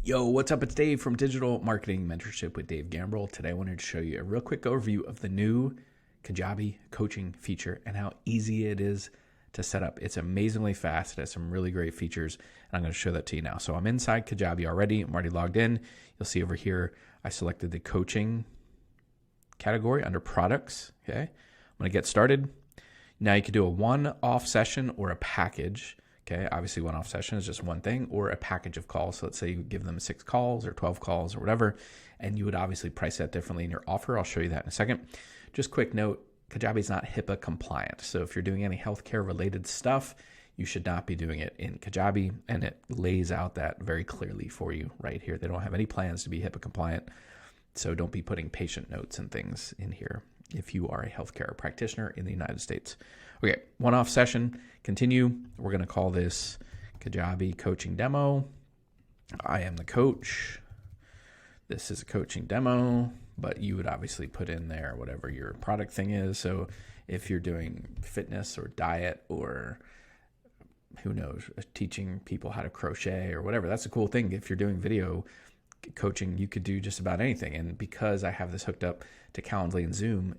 Yo, what's up? It's Dave from Digital Marketing Mentorship with Dave Gambrill. Today I wanted to show you a real quick overview of the new Kajabi coaching feature and how easy it is to set up. It's amazingly fast. It has some really great features, and I'm going to show that to you now. So I'm inside Kajabi already. I'm already logged in. You'll see over here, I selected the coaching category under products. Okay, I'm going to get started. Now you can do a one-off session or a package. Okay, obviously one-off session is just one thing, or a package of calls. So let's say you give them 6 calls or 12 calls or whatever, and you would obviously price that differently in your offer. I'll show you that in a second. Just quick note, Kajabi is not HIPAA compliant. So if you're doing any healthcare related stuff, you should not be doing it in Kajabi, and it lays out that very clearly for you right here. They don't have any plans to be HIPAA compliant, so don't be putting patient notes and things in here if you are a healthcare practitioner in the United States. Okay, one-off session, continue. We're going to call this Kajabi Coaching Demo. I am the coach. This is a coaching demo, but you would obviously put in there whatever your product thing is. So if you're doing fitness or diet or who knows, teaching people how to crochet or whatever, that's a cool thing. If you're doing video coaching, you could do just about anything. And because I have this hooked up to Calendly and Zoom,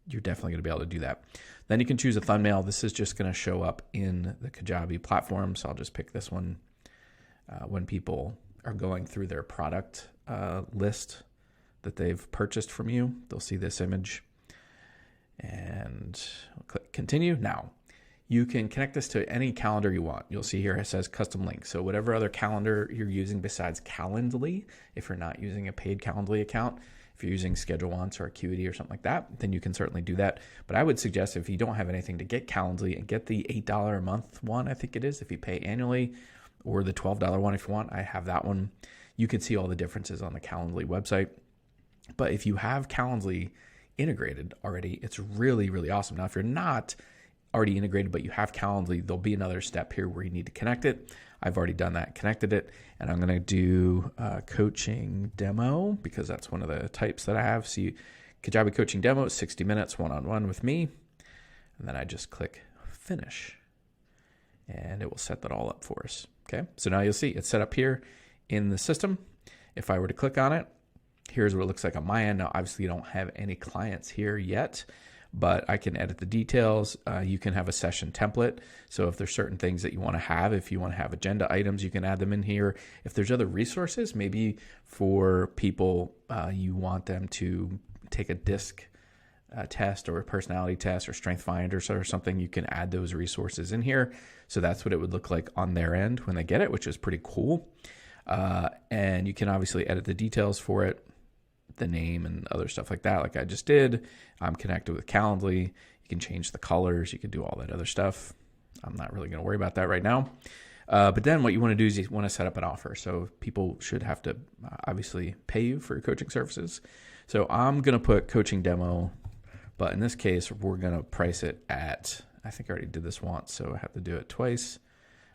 you're definitely going to be able to do that. Then you can choose a thumbnail. This is just going to show up in the Kajabi platform. So I'll just pick this one. When people are going through their product list that they've purchased from you, they'll see this image. And I'll click continue. Now, you can connect this to any calendar you want. You'll see here it says custom link. So whatever other calendar you're using besides Calendly, if you're not using a paid Calendly account, if you're using Schedule Once or Acuity or something like that, then you can certainly do that. But I would suggest if you don't have anything to get Calendly and get the $8 a month one, I think it is, if you pay annually, or the $12 one if you want. I have that one. You can see all the differences on the Calendly website. But if you have Calendly integrated already, it's really, really awesome. Now, if you're not already integrated, but you have Calendly, there'll be another step here where you need to connect it. I've already done that, connected it, and I'm going to do a coaching demo because that's one of the types that I have. See, Kajabi Coaching Demo, 60 minutes, one-on-one with me, and then I just click finish, and it will set that all up for us. Okay, so now you'll see it's set up here in the system. If I were to click on it, here's what it looks like on my end. Now, obviously, you don't have any clients here yet, but I can edit the details. You can have a session template. So if there's certain things that you want to have, if you want to have agenda items, you can add them in here. If there's other resources, maybe for people, you want them to take a DISC test or a personality test or strength finders or something, you can add those resources in here. So that's what it would look like on their end when they get it, which is pretty cool. And you can obviously edit the details for it, the name and other stuff like that, like I just did. I'm connected with Calendly. You can change the colors. You can do all that other stuff. I'm not really going to worry about that right now. But then what you want to do is you want to set up an offer. So people should have to obviously pay you for your coaching services. So I'm going to put coaching demo, but in this case, we're going to price it at, I think I already did this once, so I have to do it twice.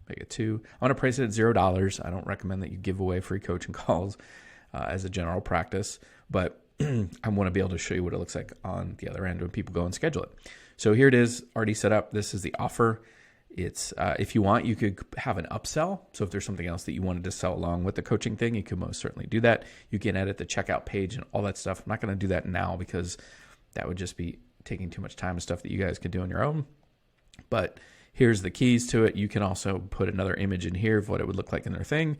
Make it 2. I'm going to price it at $0. I don't recommend that you give away free coaching calls as a general practice, but I want to be able to show you what it looks like on the other end when people go and schedule it. So here it is, already set up. This is the offer. It's if you want, you could have an upsell. So if there's something else that you wanted to sell along with the coaching thing, you can most certainly do that. You can edit the checkout page and all that stuff. I'm not going to do that now because that would just be taking too much time and stuff that you guys could do on your own. But here's the keys to it. You can also put another image in here of what it would look like in their thing.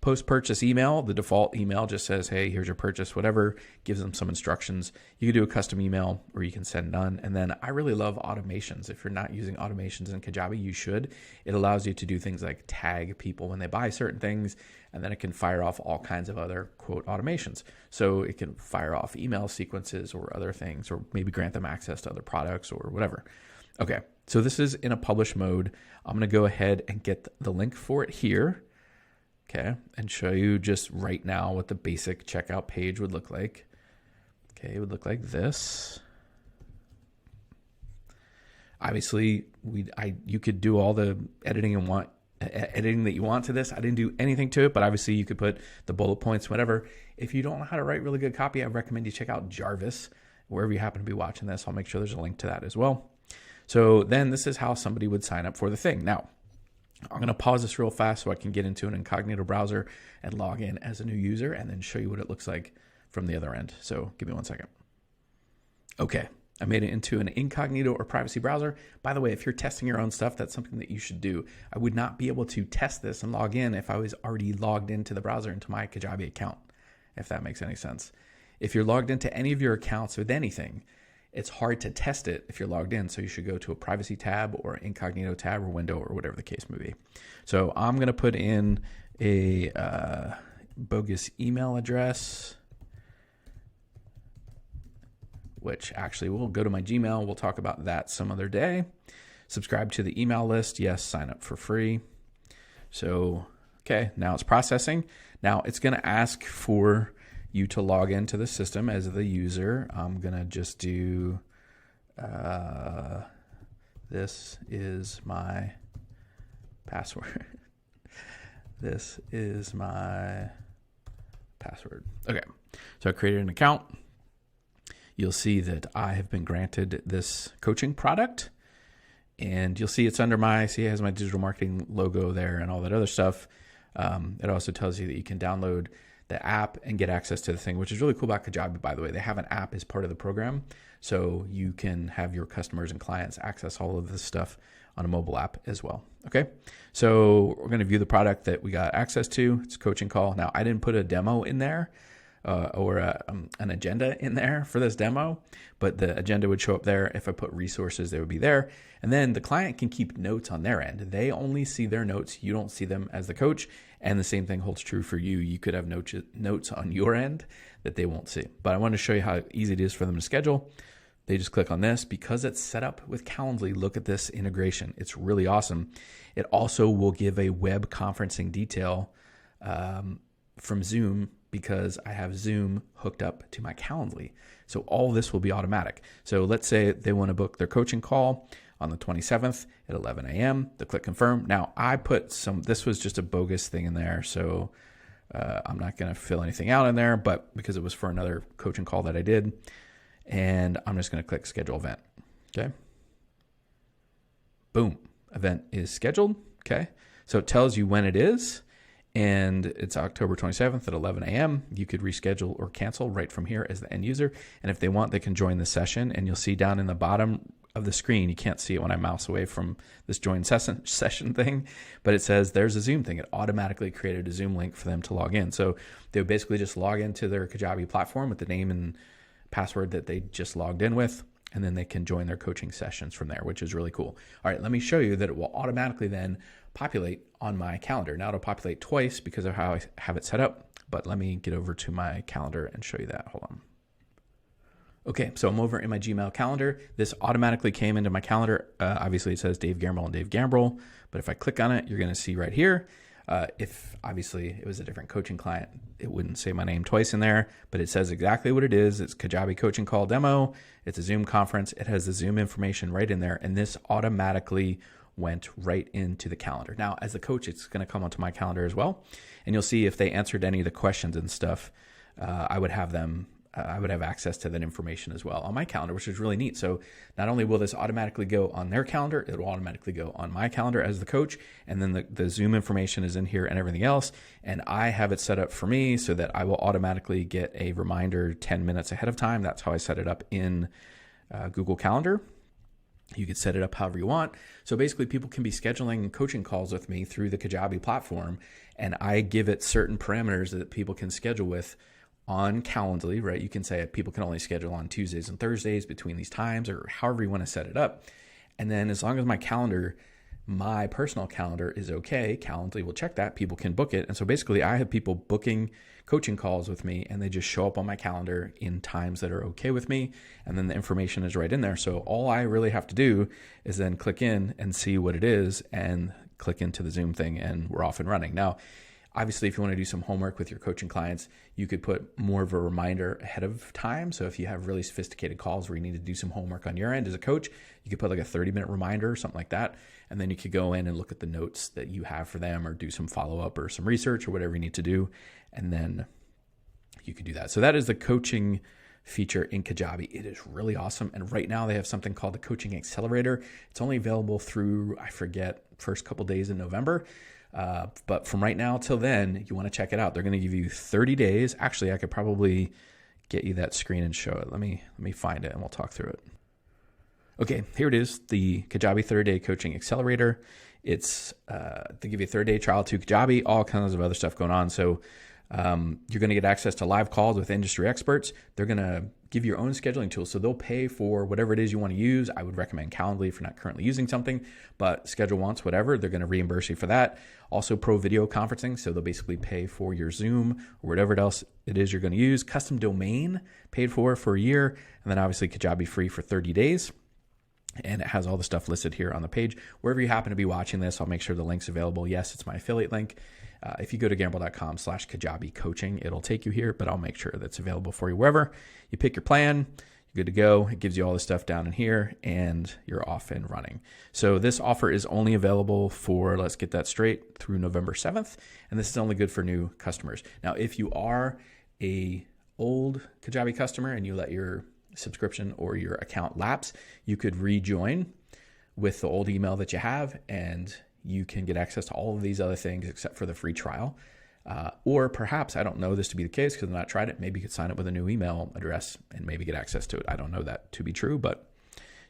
Post-purchase email, the default email just says, hey, here's your purchase, whatever, gives them some instructions. You can do a custom email or you can send none. And then I really love automations. If you're not using automations in Kajabi, you should. It allows you to do things like tag people when they buy certain things, and then it can fire off all kinds of other, quote, automations. So it can fire off email sequences or other things, or maybe grant them access to other products or whatever. Okay, so this is in a publish mode. I'm going to go ahead and get the link for it here. Okay, and show you just right now what the basic checkout page would look like. Okay, it would look like this. Obviously, you could do all the editing that you want to this. I didn't do anything to it, but obviously you could put the bullet points, whatever. If you don't know how to write really good copy, I recommend you check out Jarvis, wherever you happen to be watching this. I'll make sure there's a link to that as well. So then this is how somebody would sign up for the thing. Now, I'm going to pause this real fast so I can get into an incognito browser and log in as a new user and then show you what it looks like from the other end. So give me 1 second. Okay, I made it into an incognito or privacy browser. By the way, if you're testing your own stuff, that's something that you should do. I would not be able to test this and log in if I was already logged into the browser into my Kajabi account, if that makes any sense. If you're logged into any of your accounts with anything, it's hard to test it if you're logged in. So you should go to a privacy tab or incognito tab or window or whatever the case may be. So I'm going to put in a bogus email address, which actually will go to my Gmail. We'll talk about that some other day. Subscribe to the email list. Yes, sign up for free. So, okay, now it's processing. Now it's going to ask for you to log into the system as the user. I'm going to just do, this is my password. This is my password. Okay, so I created an account. You'll see that I have been granted this coaching product, and you'll see it's under it has my digital marketing logo there and all that other stuff. It also tells you that you can download the app and get access to the thing, which is really cool about Kajabi, by the way. They have an app as part of the program, so you can have your customers and clients access all of this stuff on a mobile app as well. Okay, so we're going to view the product that we got access to. It's a coaching call. Now, I didn't put a demo in there or an agenda in there for this demo, but the agenda would show up there. If I put resources, they would be there. And then the client can keep notes on their end. They only see their notes. You don't see them as the coach. And the same thing holds true for you. You could have notes on your end that they won't see. But I want to show you how easy it is for them to schedule. They just click on this. Because it's set up with Calendly, look at this integration. It's really awesome. It also will give a web conferencing detail from Zoom, because I have Zoom hooked up to my Calendly. So all this will be automatic. So let's say they want to book their coaching call on the 27th at 11 a.m. They click confirm. Now I put this was just a bogus thing in there. So I'm not going to fill anything out in there, but because it was for another coaching call that I did, and I'm just going to click schedule event. Okay. Boom. Event is scheduled. Okay. So it tells you when it is. And it's October 27th at 11 a.m. You could reschedule or cancel right from here as the end user. And if they want, they can join the session. And you'll see down in the bottom of the screen, you can't see it when I mouse away from this join session thing, but it says there's a Zoom thing. It automatically created a Zoom link for them to log in. So they would basically just log into their Kajabi platform with the name and password that they just logged in with, and then they can join their coaching sessions from there, which is really cool. All right, let me show you that it will automatically then populate on my calendar. Now it'll populate twice because of how I have it set up, but let me get over to my calendar and show you that. Hold on. Okay, so I'm over in my Gmail calendar. This automatically came into my calendar. Obviously it says Dave Gambrill and Dave Gambrill, but if I click on it, you're gonna see right here, if obviously it was a different coaching client, it wouldn't say my name twice in there, but it says exactly what it is. It's Kajabi Coaching Call Demo. It's a Zoom conference. It has the Zoom information right in there, and this automatically went right into the calendar. Now, as a coach, it's going to come onto my calendar as well, and you'll see if they answered any of the questions and stuff, I would have access to that information as well on my calendar, which is really neat. So not only will this automatically go on their calendar, it will automatically go on my calendar as the coach, and then the Zoom information is in here and everything else, and I have it set up for me so that I will automatically get a reminder 10 minutes ahead of time. That's how I set it up in Google Calendar. You could set it up however you want. So basically people can be scheduling coaching calls with me through the Kajabi platform, and I give it certain parameters that people can schedule with on Calendly, right? You can say people can only schedule on Tuesdays and Thursdays between these times, or however you want to set it up. And then as long as my personal calendar is okay, Calendly will check that, people can book it. And so basically I have people booking coaching calls with me, and they just show up on my calendar in times that are okay with me. And then the information is right in there. So all I really have to do is then click in and see what it is and click into the Zoom thing, and we're off and running. Now, obviously, if you want to do some homework with your coaching clients, you could put more of a reminder ahead of time. So if you have really sophisticated calls where you need to do some homework on your end as a coach, you could put like a 30-minute reminder or something like that. And then you could go in and look at the notes that you have for them, or do some follow-up or some research or whatever you need to do. And then you could do that. So that is the coaching feature in Kajabi. It is really awesome. And right now they have something called the Coaching Accelerator. It's only available through, I forget, first couple days in November. But from right now till then, you want to check it out. They're going to give you 30 days. Actually, I could probably get you that screen and show it. Let me find it and we'll talk through it. Okay, here it is, the Kajabi 30-day Coaching Accelerator. It's they give you a 30-day trial to Kajabi, all kinds of other stuff going on. So you're going to get access to live calls with industry experts. They're going to give you your own scheduling tools. So they'll pay for whatever it is you want to use. I would recommend Calendly if you're not currently using something, but schedule once, whatever. They're going to reimburse you for that. Also pro video conferencing. So they'll basically pay for your Zoom or whatever else it is you're going to use. Custom domain paid for a year. And then obviously Kajabi free for 30 days. And it has all the stuff listed here on the page. Wherever you happen to be watching this, I'll make sure the link's available. Yes, it's my affiliate link. If you go to gambrill.com/Kajabi Coaching, it'll take you here, but I'll make sure that's available for you wherever. You pick your plan, you're good to go. It gives you all the stuff down in here, and you're off and running. So this offer is only available for, let's get that straight, through November 7th, and this is only good for new customers. Now, if you are a old Kajabi customer and you let your subscription or your account lapse, you could rejoin with the old email that you have, and you can get access to all of these other things except for the free trial. Or perhaps, I don't know this to be the case because I've not tried it, maybe you could sign up with a new email address and maybe get access to it. I don't know that to be true, but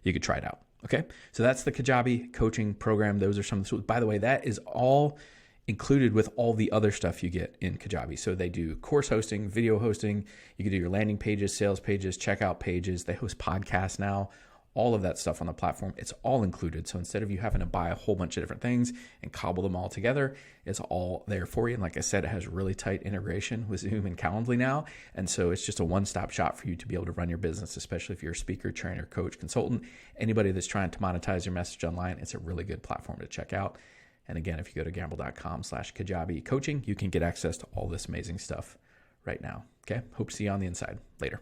you could try it out. Okay, so that's the Kajabi coaching program. Those are some of the tools. By the way, that is all included with all the other stuff you get in Kajabi. So they do course hosting, video hosting. You can do your landing pages, sales pages, checkout pages. They host podcasts now. All of that stuff on the platform, it's all included. So instead of you having to buy a whole bunch of different things and cobble them all together, it's all there for you. And like I said, it has really tight integration with Zoom and Calendly now. And so it's just a one-stop shop for you to be able to run your business, especially if you're a speaker, trainer, coach, consultant, anybody that's trying to monetize your message online. It's a really good platform to check out. And again, if you go to gambrill.com/Kajabi Coaching, you can get access to all this amazing stuff right now. Okay. Hope to see you on the inside. Later.